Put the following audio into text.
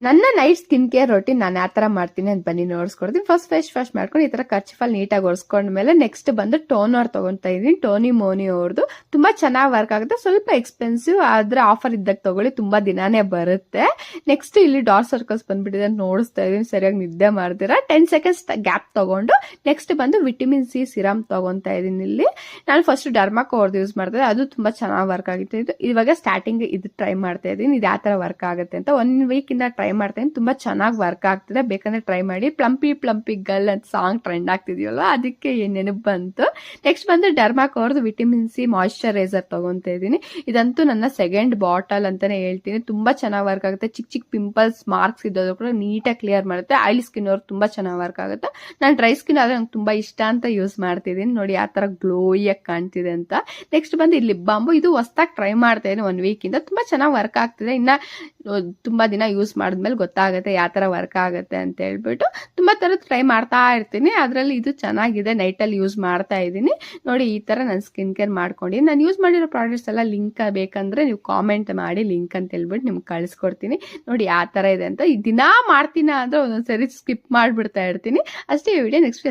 ನನ್ನ night skin care routine ನಾನು ಯಾವ ತರ ಮಾಡ್ತೀನಿ ಅಂತ ಬನ್ನಿ ನೋಡ್ಸ್ಕೊಡ್ತೀನಿ. ಫಸ್ಟ್ ಫೇಸ್ ವಾಶ್ ಮಾಡ್ಕೊಂಡು ಈ ತರ ಕರ್ಚಿಫಲ್ಲಿ ನೀಟಾಗಿ ಒರೆಸ್ಕೊಂಡ್ಮೇಲೆ ನೆಕ್ಸ್ಟ್ ಬಂದು ಟೋನರ್ ತಗೊಂತಾ ಇದೀನಿ. ಟೋನಿ ಮೋನಿ ಅವ್ರದ್ದು ತುಂಬಾ ಚೆನ್ನಾಗಿ ವರ್ಕ್ ಆಗುತ್ತೆ. ಸ್ವಲ್ಪ ಎಕ್ಸ್ಪೆನ್ಸಿವ್ ಆದ್ರೆ ಆಫರ್ ಇದ್ದಾಗ ತಗೊಳ್ಳಿ, ತುಂಬಾ ದಿನಾನೇ ಬರುತ್ತೆ. ನೆಕ್ಸ್ಟ್ ಇಲ್ಲಿ ಡಾರ್ಕ್ ಸರ್ಕಲ್ಸ್ ಬಂದ್ಬಿಟ್ಟಿದೆ ಅಂತ ನೋಡಿಸ್ತಾ ಇದೀನಿ, ಸರಿಯಾಗಿ ನಿದ್ದೆ ಮಾಡ್ತೀರಾ. 10 ಸೆಕೆಂಡ್ಸ್ ಗ್ಯಾಪ್ ತಗೊಂಡು ನೆಕ್ಸ್ಟ್ ಬಂದು ವಿಟಮಿನ್ ಸಿ ಸಿರಮ್ ತಗೊಂತಾ ಇದೀನಿ. ಇಲ್ಲಿ ನಾನು ಫಸ್ಟ್ ಡರ್ಮಾಕೋ ಅವ್ರದ್ದು ಯೂಸ್ ಮಾಡ್ತಾ ಇದ್ದೆ, ಅದು ತುಂಬಾ ಚೆನ್ನಾಗಿ ವರ್ಕ್ ಆಗಿತ್ತು. ಇವಾಗ ಸ್ಟಾರ್ಟಿಂಗ್ ಇದು ಟ್ರೈ ಮಾಡ್ತಾ ಇದೀನಿ, ಇದು ಯಾವ ತರ ವರ್ಕ್ ಆಗುತ್ತೆ ಅಂತ. 1 ವೀಕ್ ಇಂದ ಟ್ರೈ ಮಾಡ್ತೇನೆ, ತುಂಬಾ ಚೆನ್ನಾಗಿ ವರ್ಕ್ ಆಗ್ತಿದೆ. ಬೇಕಂದ್ರೆ ಟ್ರೈ ಮಾಡಿ. ಪ್ಲಂಪಿ ಪ್ಲಂಪಿ ಗರ್ಲ್ ಅಂತ ಸಾಂಗ್ ಟ್ರೆಂಡ್ ಆಗ್ತಿದೆಯಲ್ಲ, ಅದಕ್ಕೆ ನೆನಪು ಬಂತು. ನೆಕ್ಸ್ಟ್ ಬಂದು ಡರ್ಮಾಕ್ ಅವ್ರದ್ದು ವಿಟಮಿನ್ ಸಿ ಮಾಯಿಶ್ಚರೈಸರ್ ತಗೊಂತಾ ಇದೀನಿ. ಇದಂತೂ ನನ್ನ ಸೆಕೆಂಡ್ ಬಾಟಲ್ ಅಂತಾನೆ ಹೇಳ್ತೀನಿ. ತುಂಬಾ ಚೆನ್ನಾಗಿ ವರ್ಕ್ ಆಗುತ್ತೆ. ಚಿಕ್ಕ ಚಿಕ್ಕ ಪಿಂಪಲ್ಸ್ ಮಾರ್ಕ್ಸ್ ಇದ್ದೋದು ಕೂಡ ನೀಟಾಗಿ ಕ್ಲಿಯರ್ ಮಾಡುತ್ತೆ. ಆಯಿಲ್ ಸ್ಕಿನ್ ಅವ್ರು ತುಂಬಾ ಚೆನ್ನಾಗಿ ವರ್ಕ್ ಆಗುತ್ತೆ. ನಾನು ಡ್ರೈ ಸ್ಕಿನ್ ಆದ್ರೆ ನಂಗೆ ತುಂಬಾ ಇಷ್ಟ ಅಂತ ಯೂಸ್ ಮಾಡ್ತಿದ್ದೀನಿ. ನೋಡಿ ಯಾವ ತರ ಗ್ಲೋಯಿಯಾಗಿ ಕಾಣ್ತಿದೆ ಅಂತ. ನೆಕ್ಸ್ಟ್ ಬಂದು ಇಲ್ಲಿ ಲಿಪ್ ಬಾಂಬು, ಇದು ಹೊಸದಾಗಿ ಟ್ರೈ ಮಾಡ್ತಾ ಇದ್ದೀನಿ 1 ವೀಕ್ ಇಂದ. ತುಂಬಾ ಚೆನ್ನಾಗಿ ವರ್ಕ್ ಆಗ್ತಿದೆ. ಇನ್ನ ತುಂಬಾ ದಿನ ಯೂಸ್ ಮಾಡಿದ್ಮೇಲೆ ಗೊತ್ತಾಗುತ್ತೆ ಯಾವ ತರ ವರ್ಕ್ ಆಗುತ್ತೆ ಅಂತ ಹೇಳ್ಬಿಟ್ಟು ತುಂಬಾ ತರ ಟ್ರೈ ಮಾಡ್ತಾ ಇರ್ತೀನಿ. ಅದ್ರಲ್ಲಿ ಇದು ಚೆನ್ನಾಗಿದೆ, ನೈಟ್ ಅಲ್ಲಿ ಯೂಸ್ ಮಾಡ್ತಾ ಇದ್ದೀನಿ. ನೋಡಿ ಈ ತರ ನಾನು ಸ್ಕಿನ್ ಕೇರ್ ಮಾಡ್ಕೊಂಡಿದ್ದೀನಿ. ನಾನು ಯೂಸ್ ಮಾಡಿರೋ ಪ್ರಾಡಕ್ಟ್ಸ್ ಎಲ್ಲ ಲಿಂಕ್ ಬೇಕಂದ್ರೆ ನೀವು ಕಾಮೆಂಟ್ ಮಾಡಿ, ಲಿಂಕ್ ಅಂತ ಹೇಳ್ಬಿಟ್ಟು ನಿಮ್ಗೆ ಕಳಿಸ್ಕೊಡ್ತೀನಿ. ನೋಡಿ ಯಾವ ತರ ಇದೆ ಅಂತ. ದಿನಾ ಮಾಡ್ತೀನ ಅಂದ್ರೆ ಒಂದೊಂದ್ಸರಿ ಸ್ಕಿಪ್ ಮಾಡ್ಬಿಡ್ತಾ ಇರ್ತೀನಿ ಅಷ್ಟೇ. ಈ ವಿಡಿಯೋ ನೆಕ್ಸ್ಟ್